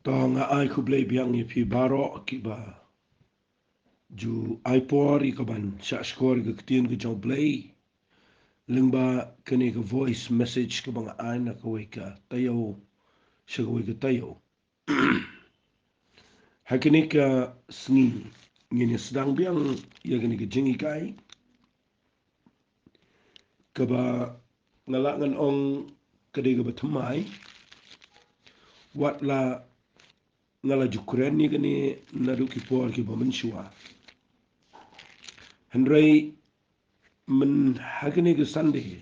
Tong ai ku Blei biang ye pi baro ki ba ju ai por I kaban sha skor ke ktien ke jong Blei lingba kene ke voice message ke bang ai na ko ka tayo sha ko ke tayo hakini ka sngi ngene sedang biang ye kene ke jingi kai ke ba ngalak ngan ong kede ke batumai wat la ngala jukuren ni kene nadu ki por ki bamen shua Henry men hakini ke Sunday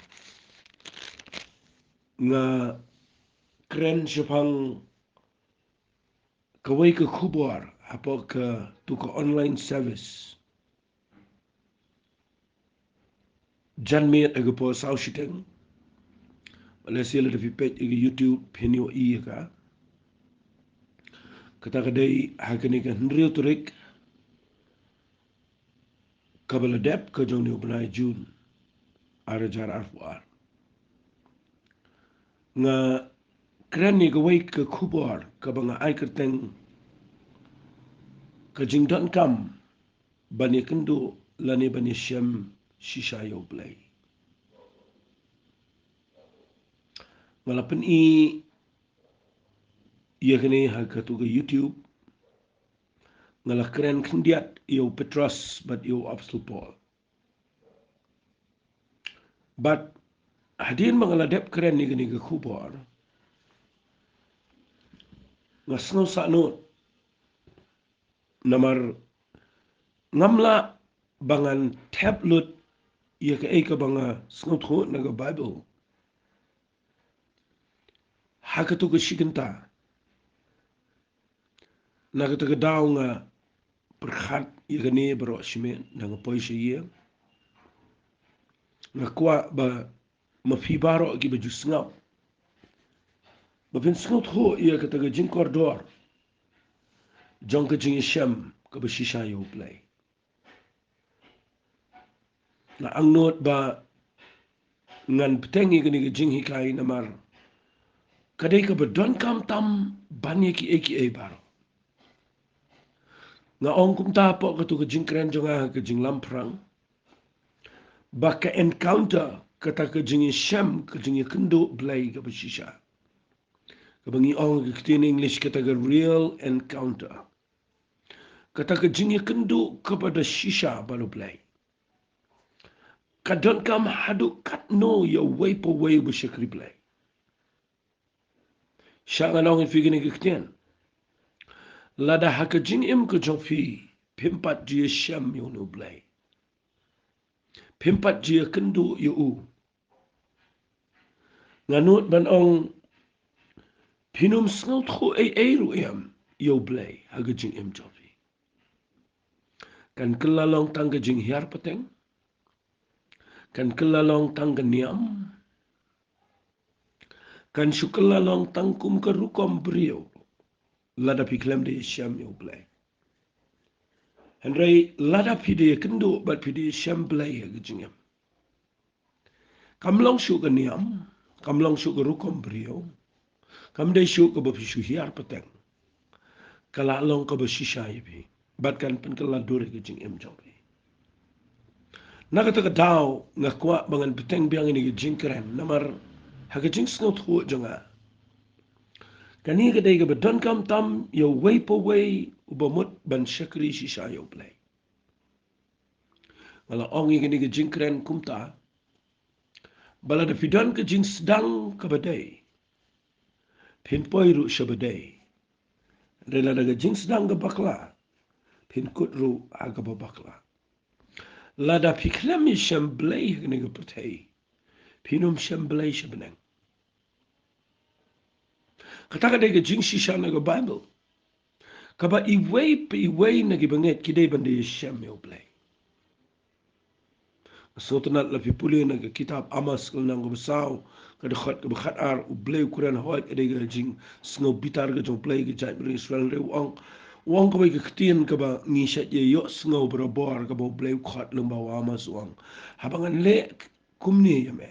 nga kren shapang kawai ke khubor apa ke tu ke online service janmiat age po sau shiteng Malaysia le fi page age YouTube penio I ka kata kadai hakini ke Henry turik kabala dep ke jong ni ubnai Jun arajar arfuar nga kren ni kawai ke khubor ka banga ai kerteng ka jing Donkam bani kendo lani bani Iashem Shisha yo Blei ngalapan I ia kini hakatu ke YouTube ngalah keren kendiat yo Petros but yo Apostle Paul but hadin mengaladap keren ni kini ke kubor ngasno sakno namar ngamla bangan tablet ia ke eka banga snot ho naga Bible hakatu ke shigenta naga te daw nga perkhat ia kini bero shime nanga poise ia ngakwa ba mafibaro ki baju sngap bapin snot ho ia ke taga jing kordor jong ke jing Iashem ke ba Shisha yo Blei na ang not ba ngan petengi kini ke jing hikai namar kadai ke ba Donkam tam banye ki eki e baro nga ong kum ta po ke tu ke jing kren jonga ke jing lamprang ba ka encounter kata ke jing Iashem ke jing kendo Blei ke ba Shisha ke bangi ong ke tin English kata ke real encounter kata ke jing kendo kepada Shisha balu Blei kadon kam hadu kat no ya way po way bu shakri Blei shangan ong figini ke kten lada haka jing im ke jong fi pimpat ji Iashem yo no Blei pimpat ji kendo yo u nganut ban ong pinum snau tho e ru yam yo Blei haka jing im jong fi kan kelalong tang ke jing hiar pateng kan kelalong tang ke niam kan syukelalong tangkum ke rukom beriau lada piklem de Iashem yo Blei Henry lada pide kendo bat pide Iashem Blei haka jing im kamlong syuk ke niam kamlong syuk ke rukom beriau kam dai syuk ke bapishu hiar pateng kala long ke bashisha yibi bat kan pen kala dure ke jing im jong nakata ka daw ngakwa bangan peteng biang ini ke jing keren namar haka jing snot ho jonga kani ka dai ke badon kam tam yo way po way ubamut ban shakri Shisha yo Blei wala ongi kini ke jing keren kumta bala da pidon ke jing sedang ke badai pin poiru shabadai rela daga jing sedang ke bakla pin kutru aga bakla lada piklem Iashem Blei kini ke pertai pinum Iashem Blei shabeneng kata ka dai ke jing Shisha na ke Bible kaba iway pe iway na gibanget kidai bande Iashem yo Blei so tenat la pipuli na ke kitab Amas kal nang besaw ka de khat ke khat ar u Blei kuran hoy ke de jing snow bitar ke jong Blei ke jai bri Israel re wong ko ke ktien ka ba ngi shat ye yo snow bro bor ka bo Blei khat lum ba Amas wong habangan le kumni ya me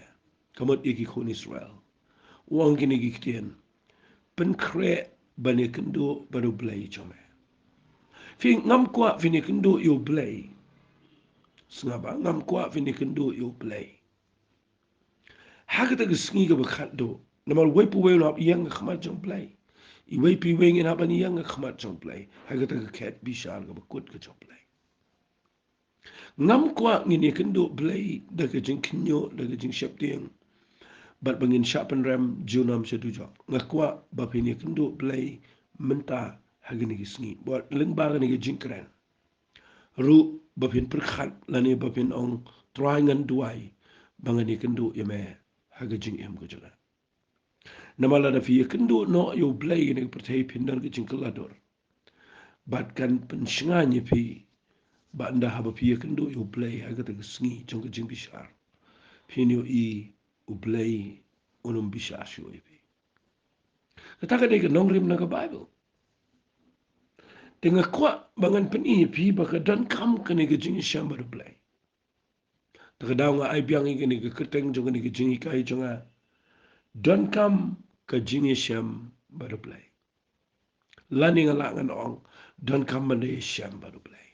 kamot ye ki khun Israel wong kini ki ktien pen kre bani kendo baru Blei jome. Fi ngam kwa fini kendo yo Blei. Sengaba ngam kwa fini kendo yo Blei. Hakata gesengi ke bekat do. Namal wepu we nap yang khmat jong Blei. I wepi we ngin haban yang khmat jong Blei. Hakata ke ket bishar ke bekut ke jong Blei. Ngam kwa ngini kendo Blei da ke jing kinyo da ke jing syap tiang. Bat bangin syapan ram junam sedujok. Ngakwa bapini kendo Blei menta hagini gesengi. Buat lengbar ni ke jing keren. Ru bapin perkhat lani bapin ong truangan duai bangani kendo yame hagajing em ko jala. Namala da fiye kendo no yo Blei ni pertai pindan ke jing kelador. Bat kan pensynganya pi ba nda haba fiye kendo yo Blei hagata gesengi jong ke jing bishar. Pinyo I u Blei unum bishar syo ipi. Kataka de ke nongrim na ke Bible. Tengah kuat bangan peni pi baka Donkam kene ke jing Iashem baru Blei. Terkadang ai biang ini ke keteng jong ni ke jing kai jong Donkam ke jing Iashem baru Blei. Lani ngalak ngan ong Donkam mande Iashem baru Blei.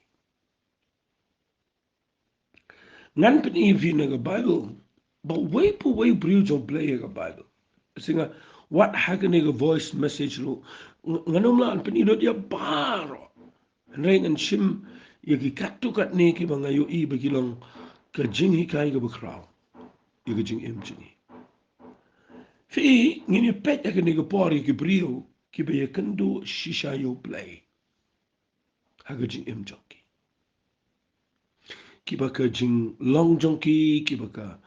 Ngan peni pi na ke Bible, but way pu way brio jong Blei ke Bible. Singa what hagen ke voice message lu nganom la peni do dia baro. Reng and shim yaki katu kat ne ki banga yo I bagi long ke jing kai ke bekrau. Yaki jing em jing. Fi ngini pet ya kene ke pori ke brio ki be kendo Shisha yo Blei. Haga jing em jonki. Ki ba ka jing long jonki ki ba ka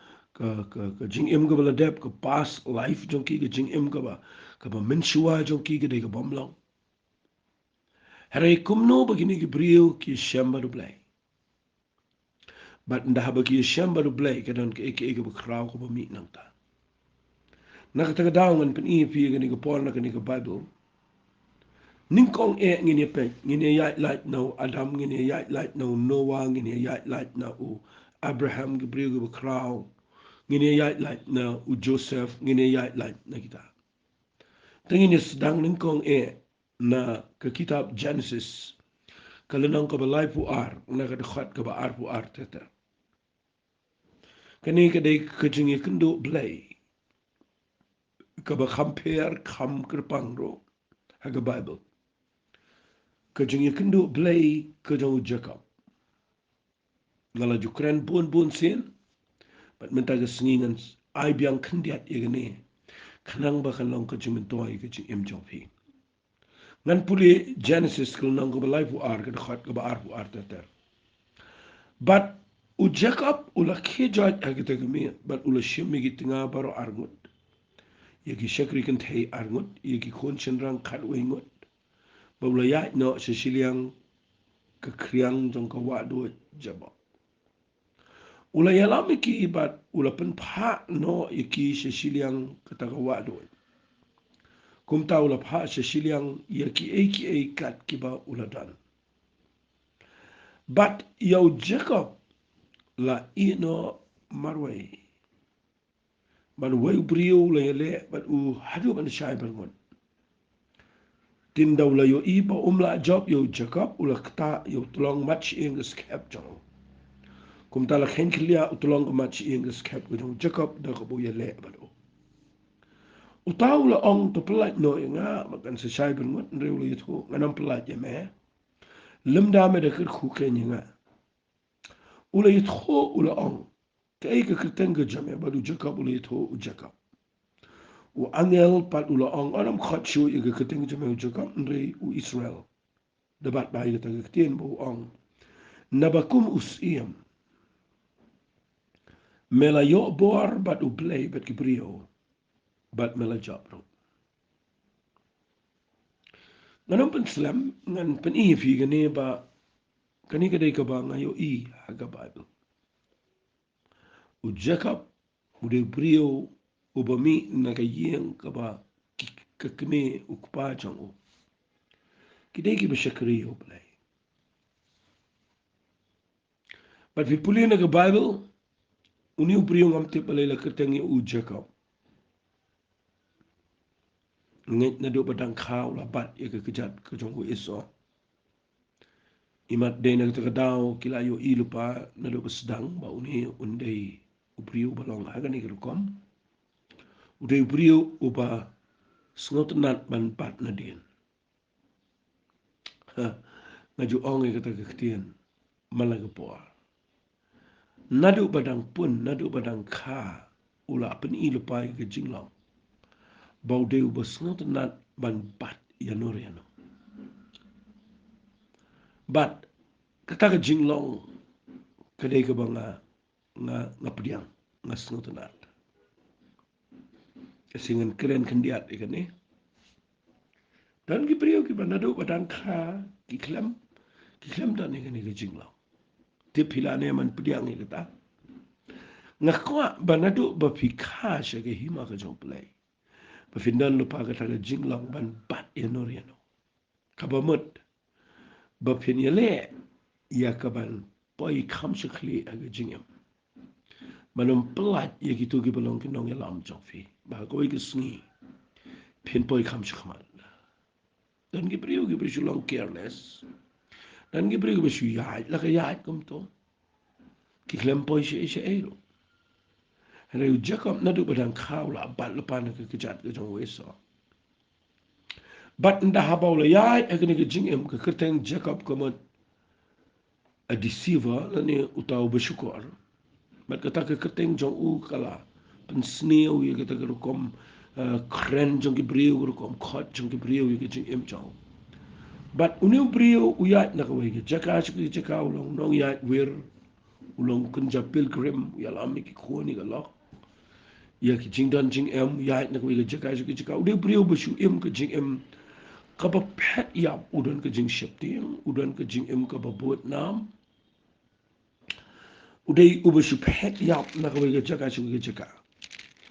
jing em ke baladep ke past life jonki ke jing em ke ba menshua jonki ke de ke bomlong. Harai kumno begini ke brio ki Iashem baru Blei. But ndah bagi Iashem baru Blei kadang ke eke bekrau ke bami nang ta. Nak terkadang ngan peni pi ke ni ke pon nak ni ke Bible. Ningkong ngini pe ngini yat light no Adam ngini yat light no Noah ngini yat light no Abraham Gabriel ke bekrau ngini yat light no Joseph ngini yat light na kita. Tengini sedang ningkong na ke kitab Genesis kalenang ke balai puar na ke dekat ke baar puar teta. Kini ke dei kejingi kendo Blei ke ba compare kam kerpang ro haga Bible. Kejingi kendo Blei ke jauh Jacob. Ngala jukren bun sin, bat minta ke sengingan ai biang kendiat ye gini. Kenang bahkan long kejing mentoi kejing em jopi. Ngan puli Genesis ke nang ke balai puar ke dekat ke baar puar teter. But u Jacob ula kejat agita kemi, but ula shimi gitinga baro argut. Yagi syakri kan thei argut, yagi kon chenrang kat wengut. Ba ula yat no sesiliang ke kriang jong ke wadu jabok. Ula yalami ki ibat ula penpa no iki sesiliang kata wadu. Kumta ula pa sesiliang yaki kat kiba ula dan. But yau Jacob la ino marway. Man way brio la yale but u hadu man syai bangun. Tindaw la yo iba umla job yo Jacob ula kta yo tulong match ingas kep jong. Kumta la khen klia utulong match ingas kep jong Jacob da ko yale bado. Utaw la ong to pelat no nga makan se syai bangun rew la yito nganam pelat ya me. Lemda me da kir khu nga. Ula yito ula ong. Kaya keketengga jame baru Jacob ula yito u Jacob. U angel pat ula ong anam khatshu iga ketengga jame u Jacob nrei u Israel. Debat bayi kata ketien bu ong. Nabakum usiem. Mela yo boar bat u Blei bat kibrio. Bat mela jabro. Nganam pen slam ngan pen ifi gane ba kani kadai ka ba ngayo I haga Bible. U Jacob u de brio u bami na kayeng ka ba kakme u kpa jang u. Kidai ki bashakri u Blei. But vi puli na ka Bible uni u brio ngam tip alay la kertengi u Jacob. nget na do badang khaw la bat ye ke kejat ke jong iso imat de na ke daw kila yo ilupa na do sedang ba uni undai ubriu balong aga ni kom udai ubriu uba sngot nat ban pat na din ha ngaju ong ke ta ke tien malaga po nadu badang pun nadu badang kha ula pen ilupa ke jinglang bau de uba sngot nat ban pat ya noriano but kata ke jinglong kedai ke banga nga pediang nga sngotenat kesingan keren kendiat ikan ni dan ki priyo ki banado badang kha ki klem dan ikan ni ke jinglong ti pilane man pediang ni kata nga kwa banado ba fikha ke hima ke jong Blei ba findan lupa kata ke jinglong ban bat enoriano kabamut ba finyale ya kaban poi kham shikli age jingem manum pelat ye gitu ki belong ki nong yalam jofi ba koi ki sngi pin poi kham shikman dan ki priyo ki priyo long careless dan ki priyo ki priyo yaad la ka yaad kum to ki klem poi she ero hera yu jacob na du badang khaw la bat la pan ka kijat ka jong weso bat nda habaw la yaad agni ki jingem ka kerteng jacob komot a deceiver la ni utaw bashukor bat kata ke keteng jong u kala pen sneo ye kata ke kom kren jong ki brio kom khot jong ki brio ye ke jing em jong bat uniu brio uyat na ko ye jaka chi jaka ulong nong yat wir ulong kunja pilgrim ya lam ki khoni ga lo ya ki jing dan jing em yat na ko ye jaka chi jaka ude brio bu em ke jing em ka ba pet ya udan ke jing shep ting udan ke jing em ka ba bot nam udai ubashu pet yap na ka wega jaka shu wega jaka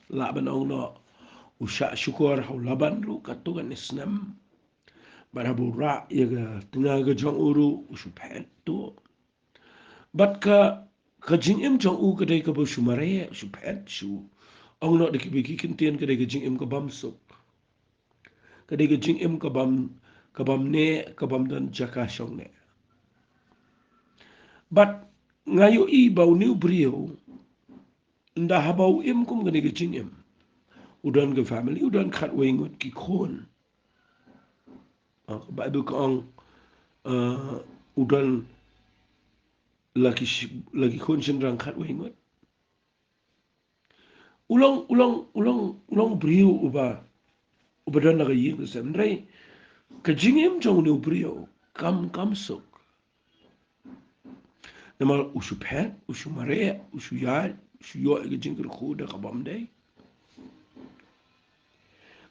laban ong no usha syukur hau laban ru katugan isnam barabu ra yaga tengah ga jong uru ushu pet tu bat ka jing em jong u kadai ka bu shumare ushu pet shu ong no deki biki kintien kadai ka jing em ka bam suk kadai ka jing em ka bam ne ka bam dan jaka shong ne bat ngayo i bau new brio nda habau im kum gani ke jing em udan ke family udan khat wengut ki khon Bible ko ang udan lagi khon sendrang khat wengut ulong brio uba dan laga ying ke semrai ke jing em jong new brio kam sok namal usu pet usu mare usu yad usu yo ke jing ke khuda kabam dai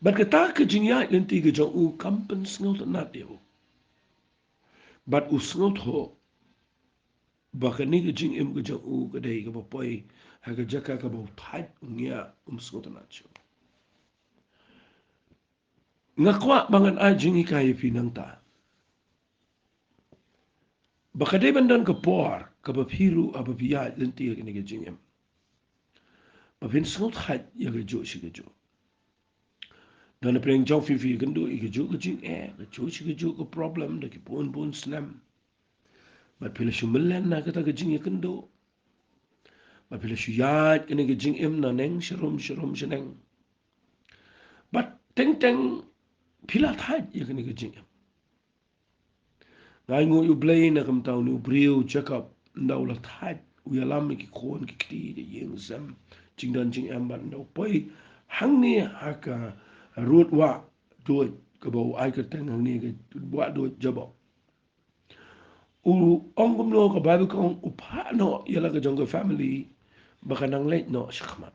bat kata ke jing ya lenti ke jong u kampen sngot na deu bat u sngot ho bakani ke jing em ke jong u ke dai ke bapoi ha ke jaka ke bau thai ngia sngot na chu ngakwa bangan a jing kai pinang ta bakade bandan ke por ke bapiru abapia lenti ke ni ke jing em bapin sngot khat ya ke jo shi ke jo dan preng jong fi kendo i ke jo ke jing ke jo shi ke jo ke problem de ke pon slam bat pila shumlen na kata ke jing kendo bat pila shuyat kene ke jing em na neng sharom sheneng bat teng pila thaj ye kene ke jing em ngai ngo yu Blei na kam tau nu brio jacob ndau la thaj u ya lam ki khon ki kri de yeng sam jing dan jing em ban no poi hang ni ha ka rut wa do ke bo ai ka teng hang ni ke wa do jabo u ongum no ka Bible ko u pa no yala ka jong family baka nang late no shkhmat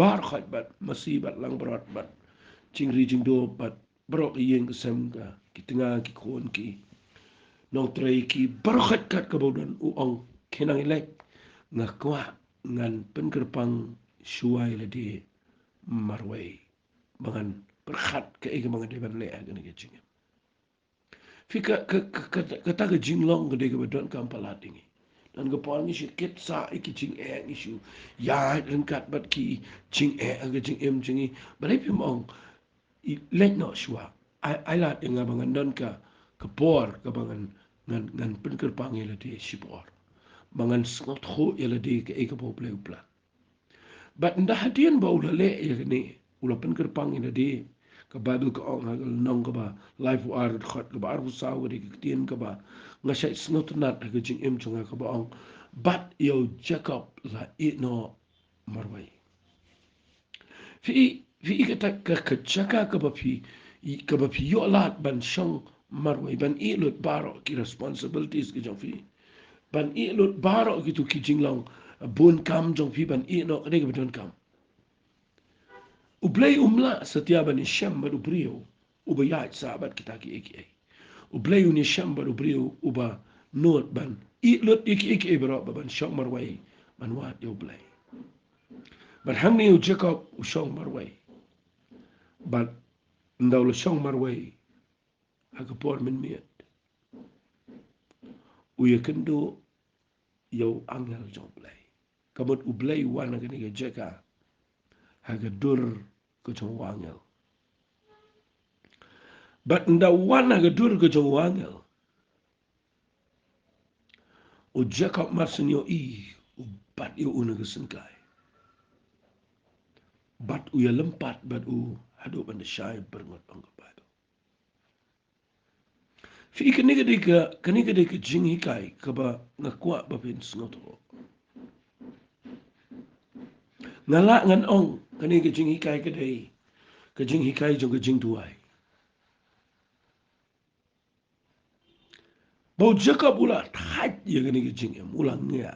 bar khat bat masibat lang berat bat cingri jingdo bat brok yeng kesem ka kitinga ki kon ki nong trei ki barkhat kat ka bodan u ong kenang lek ngakwa ngan penkerpang shuai le di marway bangan berkhat ke ege bangan de ban le agani ke jingem fika kata ke jinglong ke de ke badon kam palatingi dan ke pon ni sikit sa iki jing isu ya rengkat bat ki jing age jing em jingi balai pim ong let no shwa ai la nga bangan don ka por ka bangan ngan penker pangela de shipor bangan snot kho ela de ka eka po play upla but nda hatian ba ula le ni ula penker pangela de ka bible ka ong hagal nong ka ba life war khot ka ba ar sa wa de tien ka ba nga sai snot nat ka jing em chunga ka ba ong but yo jacob la it no marwai fi ikata ka chaka ka ba fi yo lat ban shong marwai ban i lut baro ki responsibilities ki jong fi ban i lut baro ki tu ki jinglong bun kam jong fi ban i no ne ka don kam u Blei umla setia ban Iashem ba brio u ba ya sabat kita ki eki u Blei un Iashem ba brio u ba not ban i lut eki bro ban shong marwai ban wat yo Blei ban hangni u Jacob u shong marwai but ndaw la shong marway haka por min miet u yekendo yow angel jong Blei kamot u Blei wana gani ga jeka haka dur ko jong wangel but ndaw wana ga dur ko jong wangel u Jacob marsin yo u bat yo una ga sinkai bat u ya lempat bat u hado ban shay berngot ong Bible fi kaniga de ka jing hikai ka ba ngakwa ba pin snoto ngala ngan ong kaniga jing hikai ka jing hikai jong ka jing tuai bau Jacob ula thaj ya kaniga jing em ula ngia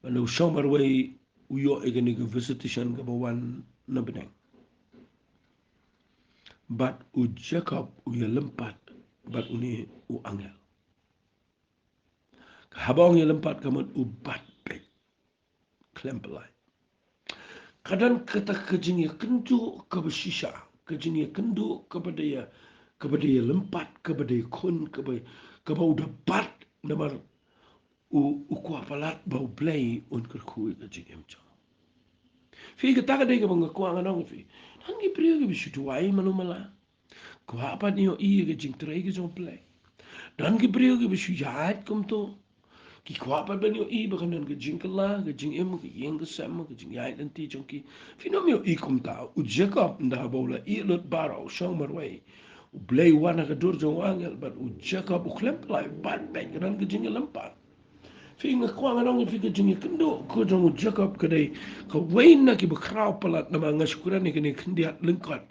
banu shomar wei uyo e kaniga visitation ka ba wan na beneng but u Jacob u ya lempat but uni u angel ka habang ya lempat kamot u bat pek klempelai kadang kata kejing ya kendu ke Shisha kejing ya kendu kepada ya lempat kepada ya kun kepada udah bat namar u kuapalat bau Blei un kerkui kejing emco fi kata kada ke bang kuang anong fi hangi priyo ke bisutu ai manumala kuapa ni o i kejing trai ke jong Blei dan ki priyo ke bisu jahat kum to ki kuapa ben yo i bakan dan kejing kala kejing em ke yeng ke sama kejing yai nanti jong ki finomio i kum ta u Jacob nda bola i lot baro shong marwai u Blei wana ka dur jong angel but u Jacob u klem lai bat back dan kejing lempat fi nga kwang anong fi kejing kendo ko jong u Jacob kadai ka wain na ki bakraw palat na mga syukuran ni kini kendiat lengkot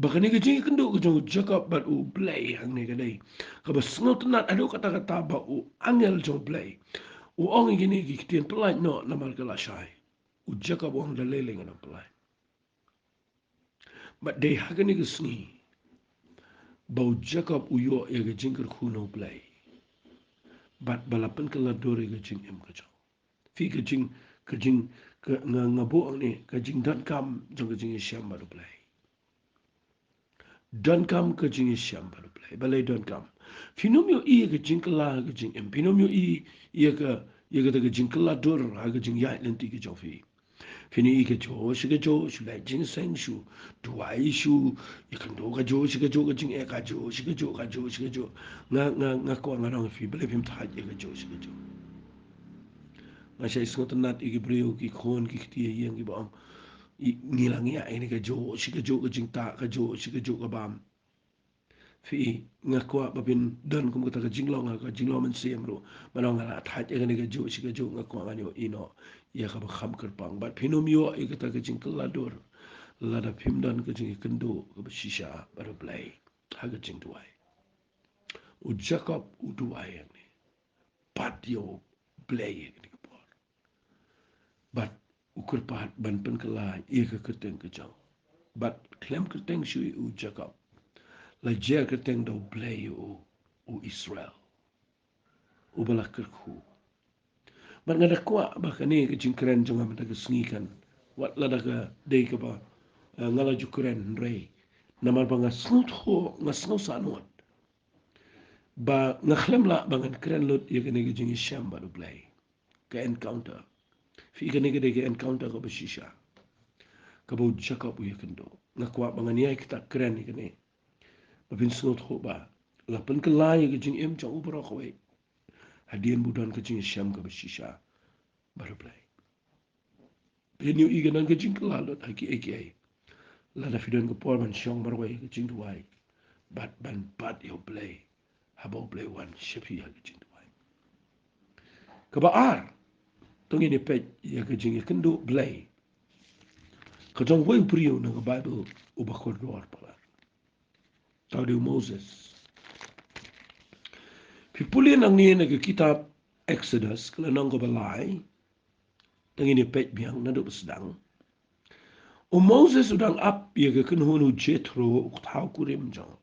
bahkan ni kejing kendo ko jong u Jacob but u Blei hang ni kadai ka basngo tenat ado kata-kata ba u angel jong Blei u ong gini ki kitien pelai no namal kala shai u Jacob ong da leleng na pelai but they hagani kesni bau Jacob u yo ya kejing kuno Blei but balapan kala dore kejing em kejong fi kejing ngabo ni kejing Donkam jong kejing Iashem baru Blei Donkam kejing Iashem baru Blei balai Donkam finomio i kejing kala kejing em finomio i ia ka kejing kala dor ha kejing ya nanti kejong fi fini i kejo shi lai jing seng shu duai shu ikan do ka jo shi kejing e ka jo nga ko ngarang fi Blei pim ta je ka jo shi kejo masai sngot nat i brio ki khon ki ti yang ki bam ngilang ya ini ka jo shi ka jing ta ka jo shi ka bam fi ngakwa babin don kum ka jing long man siam ro manong ala tha je ka jo shi ka jo ngakwa ngani ino ya ka kham kar pang bat phinomio i ka jing kala dor la da phim don ka jing kendo ka Shisha bar Blei ha ka jing duai u Jacob u duai ni patio Blei ni but ukur pahat ban pen kala ia ke keteng kejang but klem keteng shui u Jacob la jer keteng do Blei u Israel u bala kerku man ngada kwa ba kani ke jingkren jonga mata ke sengikan wat la daga dei ke ba ngala jukren rei namar ba ngasnut ho ngasnau sanot ba ngakhlem la bangan kren lot ia kani ke jingi Iashem ba do Blei ke encounter fi kani ke encounter ko Shisha kabau Jacob uya kendo ngakwa bangania kita keren ni kene babin snot ho ba lapan kelai ke jing em chang ubra khoi hadian budan ke jing Iashem ke Shisha baru Blei peniu iganan ke jing kelalot haki aka lada fidan ke por man syong marwai ke jing duai bat ban bat yo Blei habau Blei wan shepi ha ke jing duai kebaar tongi ni pej ya ke jing kendo Blei kajong wai priyo na ke Bible ubakor doar pala tau dia Moses pipuli nang ni na ke kitab Exodus kala nang ko balai tangi ni pej biang na do sedang Moses udang up ya ke kenhunu Jethro uktau kurim jang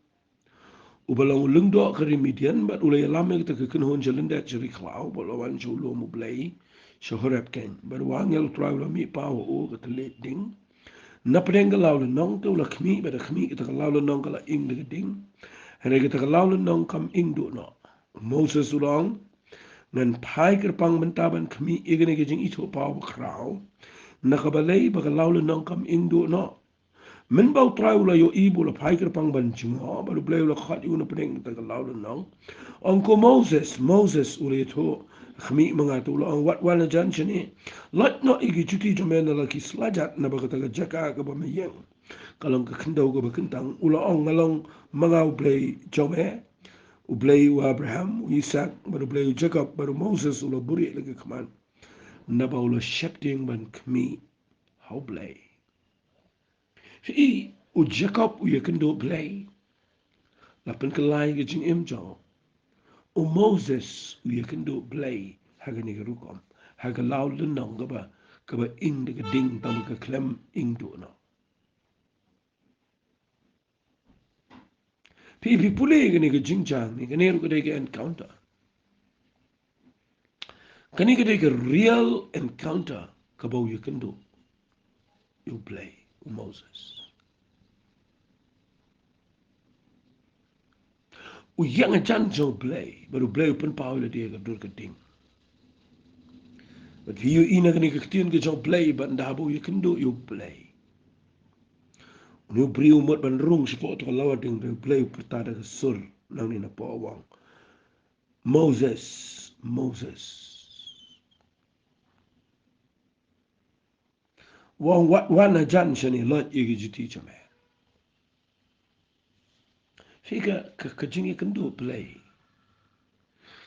ubalang lungdo ke Midian bat ulai lama kita ke kenhun jelenda jeri klau balawan jolo mu Blei shohorat ken berwangel trau lami pau o ke telet ding na pedeng galau nong tu la khmi ba khmi kita galau nong kala ing de ding hene kita galau nong kam ing do no Moses ulang ngan pai kerpang bentaban khmi igene ke jing ito pau krau na kabalay ba galau nong kam ing do no men bau trau la yo ibu la pai kerpang ban chingo ba lu Blei la khat yu na pedeng ta galau nong onko Moses ule to khmi mangatu la wat wana jan chini lot no igi chuti jomena la ki slajat na ba ta jaka ka ba mayeng kalong ka khendau ka ba kentang ula ong ngalong mangau Blei jome u Blei u Abraham u Isaac baru Blei u Jacob baru Moses ula buri lagi keman na ba ula shepting ban khmi hau Blei fi u Jacob u yakendo Blei lapan kelai ke jing em jong o Moses u yakendo Blei haga ni rukom haga lau lenong ka ba ing de ding tam ka klem ing do no pi pule ni ke jing jang ni ne ru ke encounter kani ke real encounter ka ba u yakendo you Blei o Moses u yang jan jo Blei baru Blei pun pau le dia ka dur ka ding but you ina kani ke tien ke jo Blei ban da bu yakendo you Blei nu briu mot ban rung sipo to lawa ding be Blei pertada ke sur nang ni na po wang Moses wang wat wana jan shani lot igi juti chame fika ka jingi kendo Blei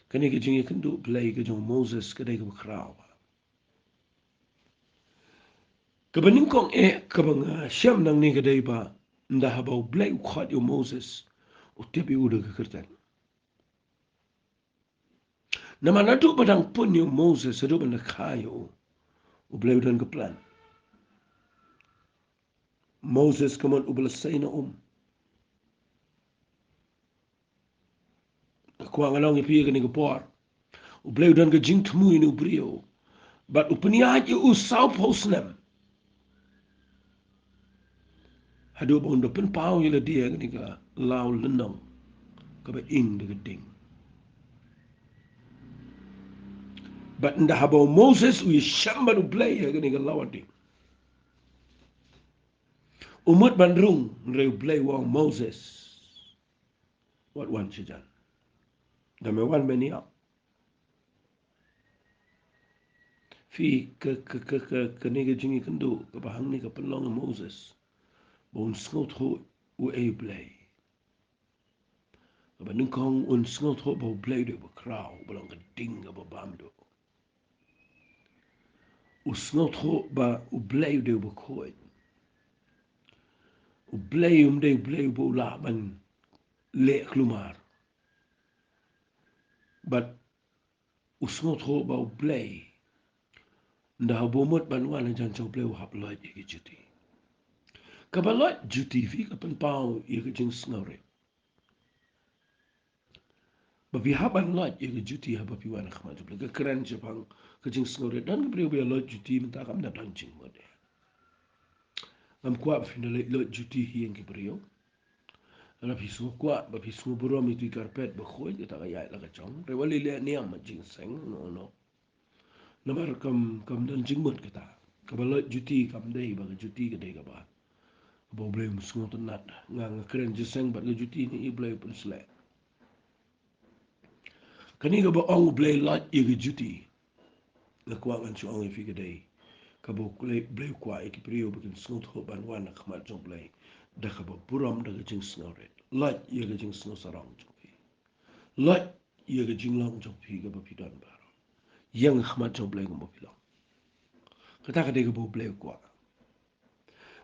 kani ke jingi kendo Blei ke jo Moses ke dai ke krau ke bening kong ke bang syam nang ni ke dai ba nda habau Blei khat yo Moses o tepi udah ke kertan nama nadu padang pun yo Moses adu ban kayo o Blei dan ke plan Moses kaman ubal sayna kwa ngalong ipi ke ni ke por o Blei dan ke jing tmu ni brio but upniya ju usau posnem hadu bon do pen pau yele dia ni ka law lenong ka ba ing de ding but nda habo Moses we shamba do Blei ni ka law ding umut bandrung re Blei wa Moses what one sijan da me wan menia fi ke ni ke jingi kendo ka ba hang ni ka pelong Moses bon snot ho u Blei ba ning kong un snot ho ba Blei de ba krau ba long ka ding ba bamdo u snot ho ba u Blei de ba khoi u Blei de Blei bo la ban le klumar but u snot ho ba u Blei nda bo mot ban wan jan chau Blei hap lot ye juti ka ba lot juti fi ka pen pau ye ke jing snore ba vi haban lot ye ke juti ha ba pi wan khama tu ka kran japang ke jing snore dan ke Blei be lot juti menta kam da dan jing mo de am kwa fi na lot juti hi en ke brio ana pi su kwa ba pi su buro mi tu karpet ba khoi ta ga ya la ka chong re wali le ni am jing seng no namar kam dan jing mot kita Kabalo juti kam dei ba juti ke dei ka ba. Bo Blei musngo tenat nga keren jeseng bat juti ni Blei pun selek. Kani ka ba ong Blei lot ye juti. Nga kwa ngan su ong fi ke dei. Ka bo Blei kwa iki prio bikin sngot ho ban wan na khamat jong Blei. Da ka ba buram da jing snoret. Lot ye jing sno sarang jong fi. Lot ye jing long jong fi ka ba pidan ba. Yang khamat jong Blei ngom fi long. Kata ka dei ka bo Blei kwa.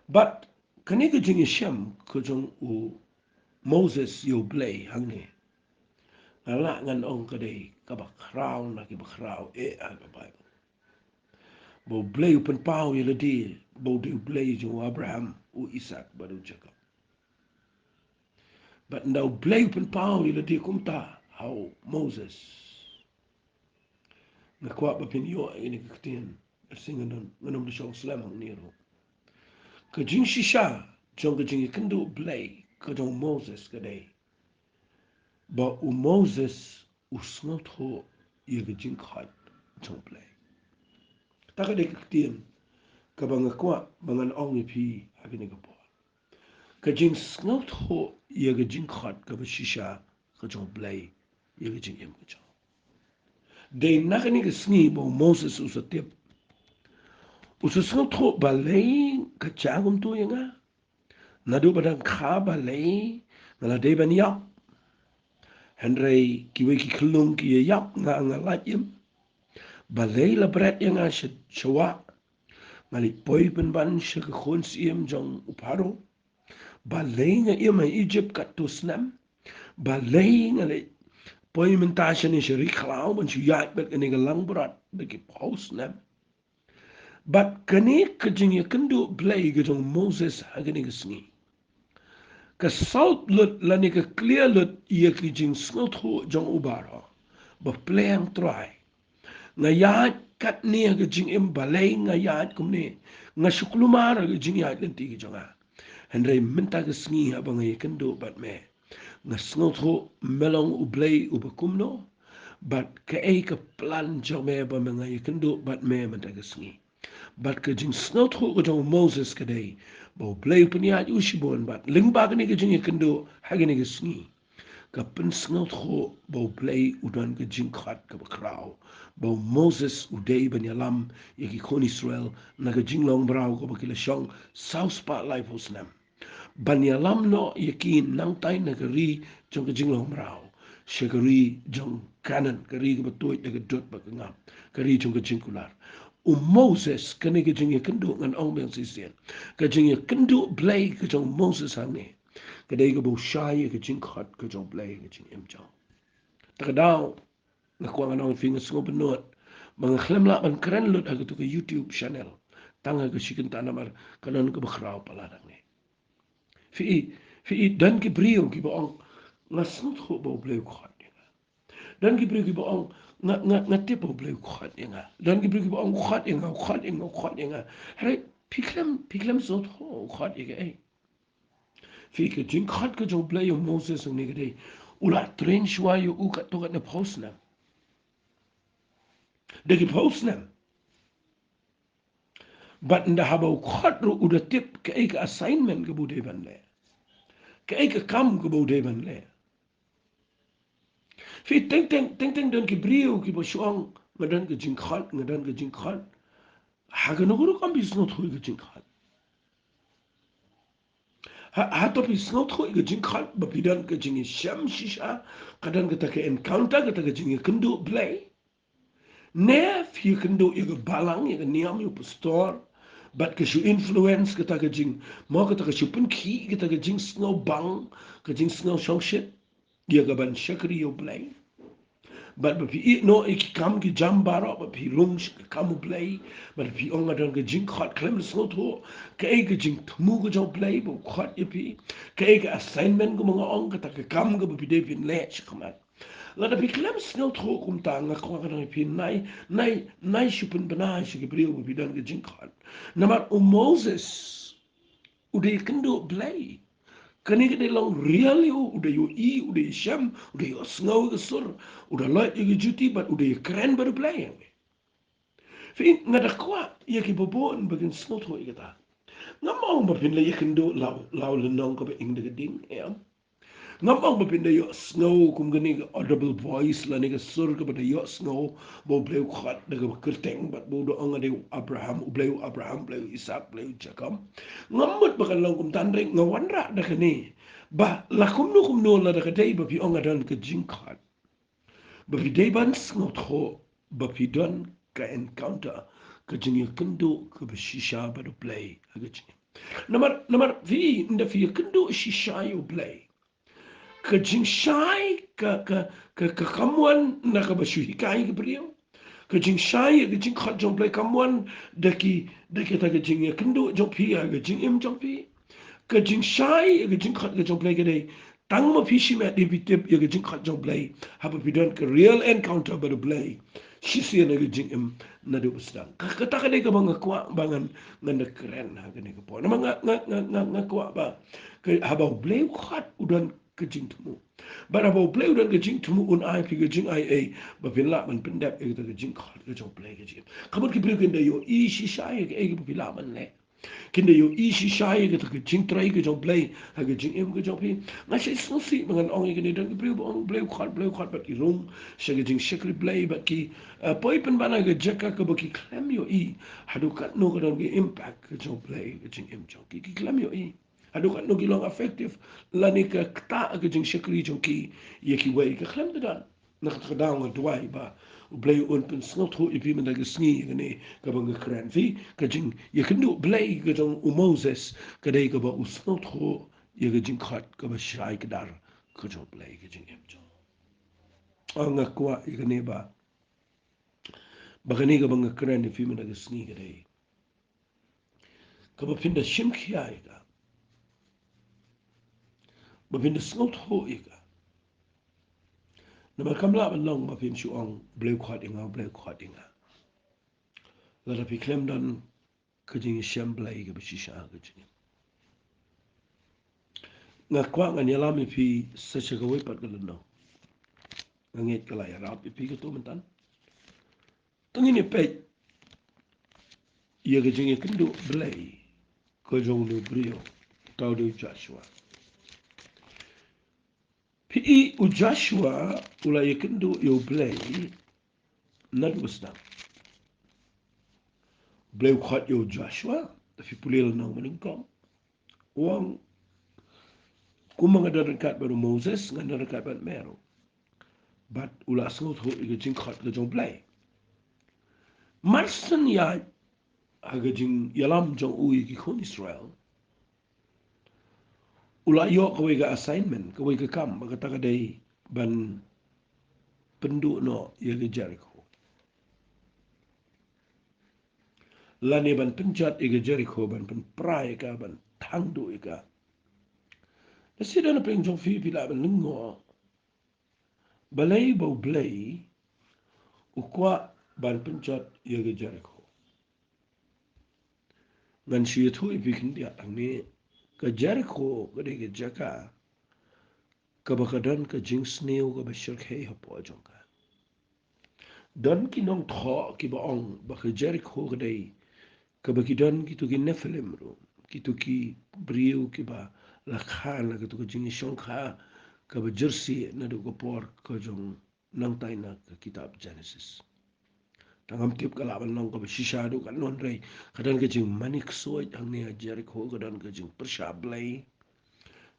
But kani ka jing Iashem ko jong u Moses yo Blei hangne. Ngala ngan ong kadai ka ba kraw na ki ba kraw al ba Bible. Bo Blei upen pau ye di bo de Blei jo Abraham u Isaac ba do Jacob. But now Blei upen pau ye di kumta how Moses. Na kwa ba pin yo ini kitien singanon nganom de shong slam hang niro. Ka jing Shisha jong ka jing kendo Blei ka jong Moses kadai. Ba u Moses u snot ho ye jing khat jong Blei. Taka de kitien ka banga kwa bangan ong pi agini ka po. Ka jing snot ho ye ka jing khat ka ba Shisha ka jong Blei ye ka jing em ka jong. De nakani ka sngi bo Moses usa tip. Usa snot ho ba lei ka chagum tu yenga. Nadu badang ka ba lei ngala de ban yap. Henry kiwe ki klung ki yap nga nga lajim. Ba lei la bret yenga shawa. Ngali poi pen ban siya ka khons iem jong uparo. Ba lei nga iem ay Egypt kat tusnam. Ba lei nga le poi mentasya ni siya riklaw ban siya yak bet kani ka lang berat. Bagi paus nam. But kani ka jing ya kendo Blei ka jong Moses hagani ka sngi. Ka salt lut lani ka clear lut iya ki jing sngot ho jong ubaro. Ba playang try. Nga yaad kat niya ka jing im balay nga yaad kumni. Nga suklumara ka jing yaad lanti ka jonga. Henry minta ka sngi habang ay kendo bat me. Nga sngot ho melong u Blei u bakumno. Bat ka ay ka plan jong me ba mga ay kendo bat me minta ka sngi. Bat ka jing snot ho ka jong Moses ka day. Ba Blei paniyaad usibon bat. Lingba ka ni ka jing kendo hagani ka sngi. Ka pen snot ho ba Blei udan ka jing khat ka bakraw. Ba Moses uday banyalam yaki kon Israel na ka jing long braw ka bakila siyang South Spotlight Hosnam. Banyalam no yakin nang tay na kari jong ka jing long braw. Siya kari jong kanan kari ka batuit na ka dot bakangam. Kari jong ka jing kular. Moses kani ka jing kendo ngan ong bang sisian. Ka jing kendo Blei ka jong Moses hangne. Kadai ka bo shy ka jing khat ka jong Blei ka jing imjong. Takadaw nakuha nga nang fingers ngo benot. Mga khlemla man keren lut aga to ka YouTube channel. Tanga ka sikin tanamar kanon ka bakraw paladang ni. Fi dan ki brio ki ba ong ngasnot ho ba Blei ko khat nga. Dan ki brio ki ba ong nga tipo Blei ko khat nga. Dan ki brio ki ba ong khat nga. Hare piklem zot ho khat nga eh. Fi ka jing khat ka jong Blei yung Moses ang nigade. Ula train shwa yu ukat to kat na post na. Dagi post na. But nda habaw khat ro uda tip ka ay ka assignment ka bude ban le. Ka ay ka kam ka bude ban le. Fi teng dan ki brio ki ba shuang ngadan ka jing khat. Haganogoro kam bisnot hui ka jing khat. Hato bisnot hui ka jing khat ba bidan ka jing Iashem Shisha kadan ka ta ka encounter ka ta ka jing kendo Blei. Nef you can do you balang you niam you pastor but ka shu influence ka ta ka jing mo ka ta ka shu pun ki ka ta ka jing snow bang ka jing snow shong shit ya ka ban shakri yo Blei but if you no ik kam ki jambara but pi lung ka kam Blei but if you onga dan ka jing khat klem snow to ka e ka jing tmu ka jo Blei bo khat pi ka e ka assignment ko mga ong ka ta ka kam ka pi de pin le shkamat Lada pi klem snel trok om tanga kwa kana pi nai shupen banai shi Gabriel bi dan ge jinkhan. Namar Moses ude kendo Blei. Kani ge de long really ude yo ude Iashem ude yo snow ge sur ude light ge juti but ude kren ber Blei. Fi ngada kwa ya ki bobon bagin snot ho igata. Ngamong ba pin la yakindo law le nong ko ba ing de ding em. Ngamong ba pin da yo snow kum gani audible voice la ni ga sur ko ba da yo snow bo bleu khat da ga kerteng bat bo do anga de Abraham bleu Isaac bleu Jacob. Ngamut ba kan long kum tan reng ngawan ra da kani. Ba la kum no la da ka dei ba pi anga dan ka jing khat. Ba fi dei ban snot ho ba fi don ka encounter ka jing yakindo ka ba shisha ba do Blei aga jing. Namar vi nda fi yakindo shisha yo Blei. Ka jing shai ka kamuan na ka ba shuhikai ka brio. Ka jing shai ka jing khat jong Blei kamuan daki ta ka jing yakindo jong pi aga jing im jong pi. Ka jing shai ka jing khat ka jong Blei ka dei. Tang ma pishi me di vitip ya ka jing khat jong Blei. Haba pi don ka real encounter ba do Blei. Shisi na ka jing im na do usdang. Ka ta ka dei ka bang kwa bangan nganda keren ha ka ne ka po. Nama nga kwa ba. Ka haba Blei khat udan ka jing tumu. Ba haba Blei udan ka jing tumu un ai pi ka jing ai ai. Ba pin la man pin dap ka jing khat ka jong Blei ka jing. Kabut ki brio kenda yo i shisha ya ka ai ka pi la man le. Kinda yo isi shai ke tak jing trai ke jong Blei ha ke jing em ke jong pi nga sai so si mangan ong ke ni dang Blei ong Blei khat bat ki rong sa ke jing shekri Blei bat ki poi pen bana ke jaka ke baki klem yo I hadu kat no ke dang impact ke jong Blei ke jing em jong ki klem yo I hadu kat no ki long effective la ni ke ta ke jing shekri jong ki ye ki wei ke klem de dan nak gedaan het dwaai ba Blei on pen snot ho ipi men dat gesni ne ka bang kran vi ka jing ye kan do Blei ka jong u Moses ka dei ka ba u snot ho ye ka jing khat ka ba shai ka dar ka jong Blei ka jing em jong anga kwa ye ne ba ka ne ka bang kran ipi men dat gesni ka dei ka ba pinda shim khia ka ba pinda snot ho ka na ba kamla ban long ba pin shu ong Blei khat inga la da pi klem dan ka jing Iashem Blei ka ba Shisha ka jing nga kwa nga nyalami pi sa siya gaway pat ka lano nga ngit ka laya rap ipi ka to mentan tangin ni pet iya ka jing ikindo Blei ka jong no brio tau do Joshua pi I u Joshua ula ikindo yo Blei nadwas na Blei ukhat yo Joshua tapi pulil nang maningkong uang kumang ada dekat baru Moses ngada dekat baru Mero bat ula sngot ho ika jing khat ka jong Blei marsan ya aga jing yalam jong ui ki kon Israel ula yo kawai ka assignment kawai ka kam baka taka day ban pendu no ya ka Jericho lani ban penjat ya ka Jericho ban pen prai ka ban tangdu ka nasi dana peng jong fi pila ban lengo balai bau Blei ukwa ban penjat ya ka Jericho ngan shi thu ipi kindia angni ka Jericho ka de ka jaka ka baka dan ka jing sneo ka ba shirkhei hapo jong ka dan ki nong tho ki ba ong baka Jericho ka de ka ba ki dan ki tu ki Nephilim ro ki tu ki brio ki ba la khan la ka tu ka jing shong kha ka ba jersey na do ka por ka jong nang tai na ka kitab Genesis tangam tip ka laban nong ka ba Shisha do ka non rei kadan ka jing manik soy ang ne Jericho kadan ka jing persha Blei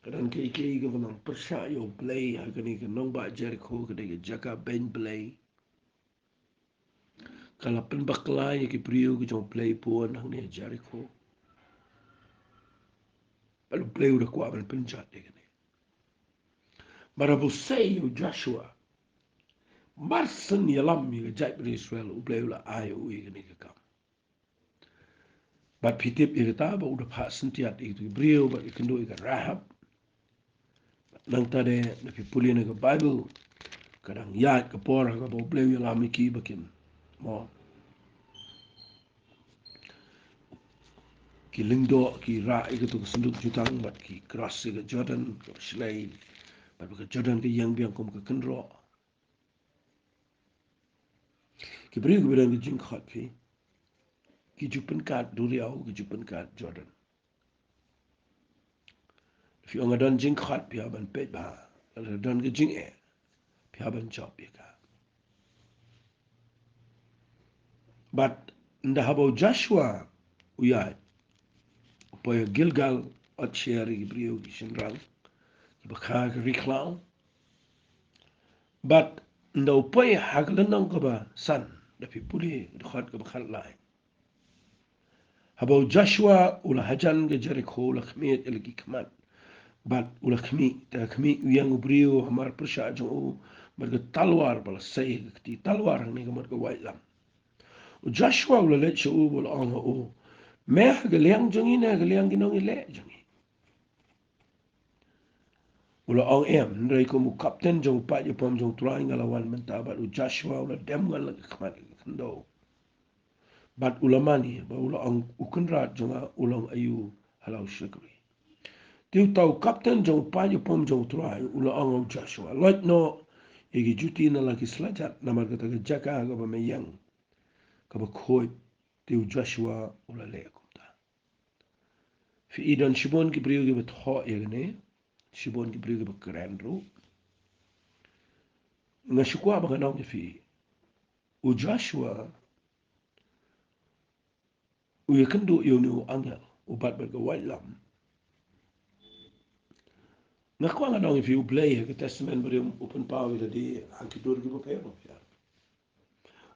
kadan ka ike ka ba persha yo Blei ha ka ni ka nong ba Jericho ka de ka jaka ben Blei kala pen bakla ye ki brio ka jong Blei po ang ne Jericho palu Blei udah kwa ban penjat de ka ni marabu say yo Joshua marsen yalam ye jai Israel u Blei ula ai u ye ka ni ka kam bat pitip ye ta ba udah pa sentiat itu brio ba ikendo ka Rahab nang tade na pipuli na ka Bible kadang ya ka por ka bo Blei yalam ki bakin mo ki lindo ki ra ika tu senduk jutang bat ki cross ika Jordan ka slay bat ka Jordan ka yang biang kom ka kenro ki beri ka bidan ki jing khat pi Kijupan kat Duriau, kijupan kat Jordan. If you ngadon jing khat piaban pet ba, don ke jing piaban job ka. But nda habo Joshua uyat upoy Gilgal at sheri Gibriu gishinrang, bakha riklau. But nda upoy haglanang ka ba san, da pipuli dukhat ka bakhat lai. Habo Joshua ula hajan ke Jericho ula khmit elgi khamat. But ula khmi yang ubriu hamar persya jong marga talwar bala say ti talwar ni ka marga wailam. Joshua ula let shu ula anga meh galiang jong ina galiang ginong ile jong. Ula ong ndai ko mu kapten jong pa je pom jong try ngalawan mentabat Joshua ula dem ngal khmat kendo. But ula mani ba ula ong ukunrat jong ulang ayu halau shukri. Tiu tau kapten jong paju pom jong try ula ong Joshua. Like no igi juti na lagi selajat namar kata ke jaka ka ba mayang ka ba khoi tiu Joshua ula le kumta. Fi idan shibon ki priyo ki ba tho yegne shibon ki priyo ki ba keren ru. Nga shukwa ba kanong fi u Joshua u yakandu yoni u angel u bat ba ka wailam. Nakwa nga nong if you Blei ke testament beri open power di angki dur ki bapero ya.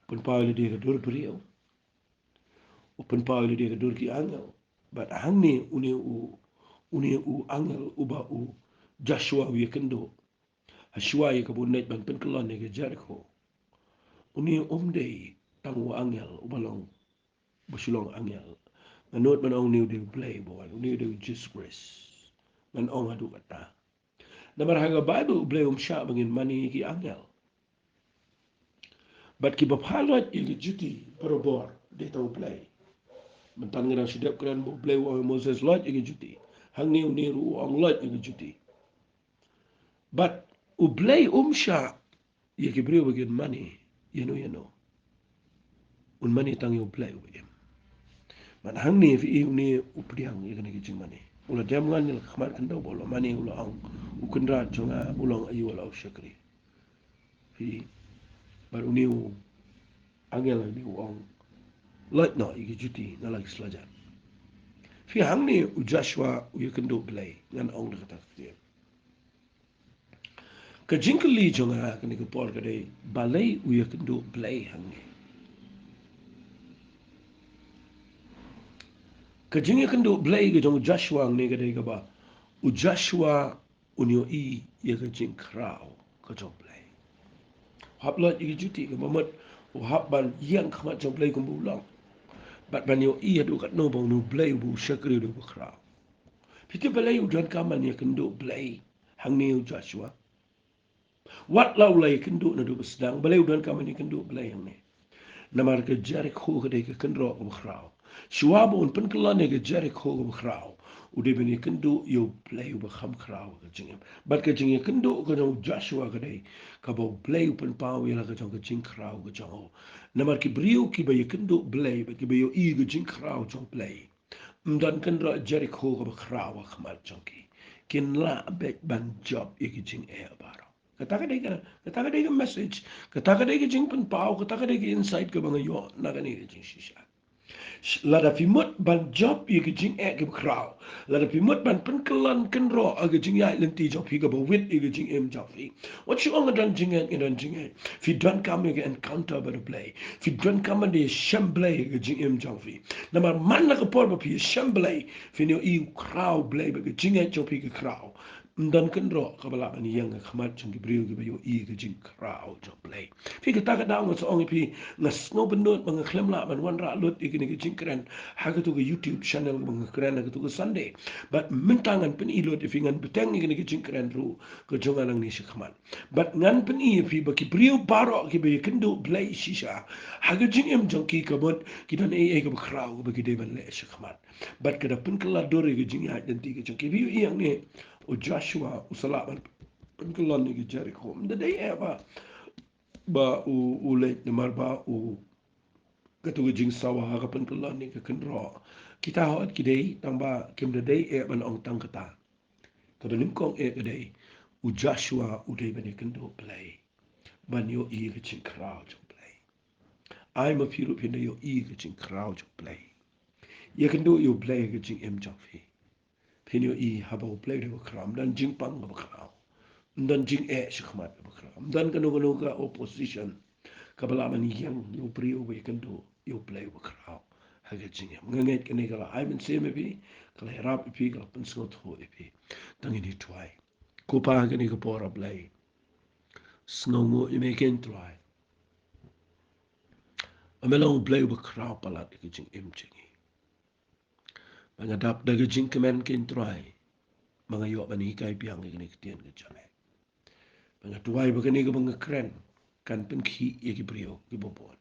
Open power di ke dur beri open power di ke dur ki angel. But hang ni uni u angel uba u Joshua wi kendo. Hashua ye ke bonet ban penkelon ke Jericho. Uni omdei tang u angel ubalong busulong angel. Manot manong ni de Blei boy uni de Jesus Christ. Man ong adu kata. Na marhaga Bible Blei siya bangin mani ki angel. But ki bapalot ili juti parobor dito Blei. Mentan ngerang sidap keren Blei wa Moses lot ili juti. Hang niu niru ang lot ili juti. But u Blei siya ye ki brio bangin mani yano. Un mani tang yu Blei bagin. Man hang ni fi iu ni upriang ye kena kijing mani. Ula jam ngan nil khmat kandau bolo mani ula ang ukundrat jonga ulang ayu wala usyakri. Fi baru niu angel niu ang lot no iki juti na lagi selajat. Fi hang ni u Joshua u yakandu Blei ngan ang nakata kaya. Ka jingkali jonga kani ka por kadai balai u yakandu Blei hang ni. Ka jing yakandu Blei ka jong Joshua ang ni kadai ka ba u Joshua unyo ya ka jing krao ka jong Blei. Hap lot iki juti ka mamat u hap ban yang khamat jong Blei kumbu ulang. Bat ban yo adu kat no bang nu Blei bu syakri du krao. Piti Blei u dan kaman ya kandu Blei hang ni u Joshua. Wat lau lai kandu na du sedang Blei u dan kaman ya kandu Blei hang ni. Namar ke Jericho ka dai ka kanro ka krao. Shuabo un penkelan ya ke Jericho ka krao. Udah bini kendu yo Blei ba kham krao ka jingem. Bat ka jing kendu ka jong Joshua ka dai ka bo Blei pen pau ya ka jong ka jing krao ka jong. Namar ki brio ki ba kendu Blei ba ki ba yo ka jing krao jong Blei. Mdan kendra Jericho ka ba krao ka khmat jong ki. Kin la bet ban job ya ki jing baro. Kata ka dai ka message, kata ka dai ka jing pen pau, kata ka dai ka insight ka ba ngayo na ka ni ka jing shisha. Lada pimut ban job ye gijing ke krau. Lada pimut ban penkelan kenro aga jing ya lenti job hi ga bawit ye gijing job hi. What you onga dan jing Fi don come ye encounter by the Blei. Fi don come de Blei ye gijing job hi. Namar man na ka por ba pi Blei. Fi no i krau Blei ba gijing job hi ga krau. Dan kenro kabala ani yang khmat chung gibriu gi bayo ga jing krau job Blei. Fi ka ta ka daw so ongi pi ngas no benut mga klem la ban wan ra lut igini gi jing kren ha ka tu YouTube channel mga kren ka tu Sunday but mintangan pen ilot fi ngan beteng igini gi jing kren ru ko jonga nang ni shi khmat but ngan pen i fi ba ki briu baro ki be kendo Blei shisha ha ga jing jong ki ka bot ki dan ka krau ba ki de ban le shi khmat but ka da pen kala dore gi jing ya den ti gi jong ki bi yang ne o Joshua usalaman penkelon ni Jericho the day ba u le namar ba u Katu jing sawa harapan kelon ni ke kendro. Kita hot kidei tamba kim dei ban ong tang kata. Kada lim kong kedei. U Joshua udei bani kendo Blei. Ban yo ke ching crowd Blei. I'm a piru pinda yo ke ching crowd Blei. Ye kendo yo Blei ke ching em fi. Pin yo haba Blei de kram dan jing pang ba kram. Dan jing shikmat ba kram. Dan kano ka opposition. Kabala man yang yo priyo we kendo yo Blei ba kram. Haga jing em. Nganget kene kala I'm in same pi. Kala rap pi kala penskot ho pi. Tangini tuai. Kupa kene ka pora Blei. Snow mo you make in try. Amelong Blei ba kram palat ke jing em jingi. Mangadap daga jing kemen kin try. Mga yo bani kai piang kene ketien ke jame. Mga tuai ba kene ka mga kren. Kan pen ki ye ki priyo ki bobon.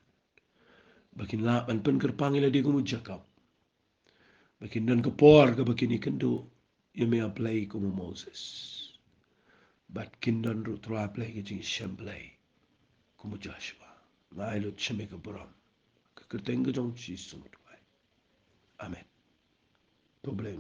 Bakin la ban pen kerpangila di kumu jakap. Bakin dan kepor ka bakin ikendo ye me Blei kumu Moses. Bat kindan ru tra Blei ke jing shem Blei kumu Joshua. Ngai lo cheme ka boram. Ka kerteng ka jong chi sumut. Amen. To Blei